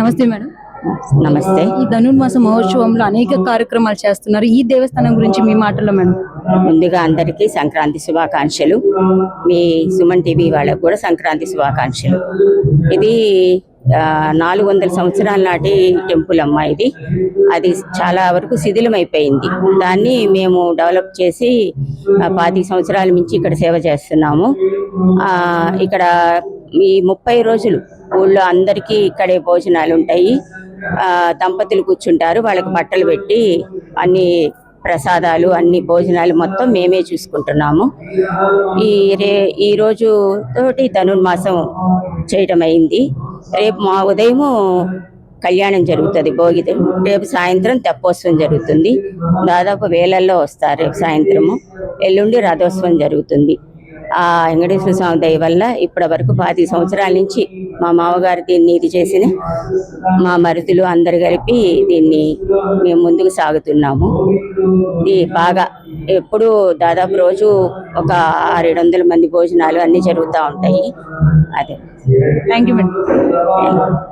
నమస్తే మేడం. నమస్తే. ఈ ధనుర్మాస మహోత్సవంలో అనేక కార్యక్రమాలు చేస్తున్నారు. ఈ దేవస్థానం గురించి మీ మాటల్లో మేడం. ముందుగా అందరికీ సంక్రాంతి శుభాకాంక్షలు. మీ సుమన్ టీవీ వాళ్ళకు కూడా సంక్రాంతి శుభాకాంక్షలు. ఇది 400 సంవత్సరాల నాటి టెంపుల్ అమ్మ. ఇది అది చాలా వరకు శిథిలమైపోయింది. దాన్ని మేము డెవలప్ చేసి 25 సంవత్సరాల నుంచి ఇక్కడ సేవ చేస్తున్నాము. ఇక్కడ ఈ 30 రోజులు ఊళ్ళో అందరికీ ఇక్కడే భోజనాలు ఉంటాయి. దంపతులు కూర్చుంటారు, వాళ్ళకి బట్టలు పెట్టి అన్ని ప్రసాదాలు అన్ని భోజనాలు మొత్తం మేమే చూసుకుంటున్నాము. ఈ రోజు తోటి ధనుర్మాసం చేయటం అయింది. రేపు మా ఉదయము కళ్యాణం జరుగుతుంది, భోగి. రేపు సాయంత్రం తెప్పోత్సవం జరుగుతుంది. దాదాపు వేలల్లో వస్తారు రేపు సాయంత్రము. ఎల్లుండి రథోత్సవం జరుగుతుంది. ఆ వెంకటేశ్వర స్వామి దయ వల్ల ఇప్పటి వరకు 25 సంవత్సరాల నుంచి మా మామగారు దీన్ని ఇది చేసిన మా మరుదులు అందరు కలిపి దీన్ని మేము ముందుకు సాగుతున్నాము. ఇది బాగా ఎప్పుడు దాదాపు రోజు ఒక 600-700 మంది భోజనాలు అన్నీ జరుగుతూ ఉంటాయి. అదే. Thank you madam.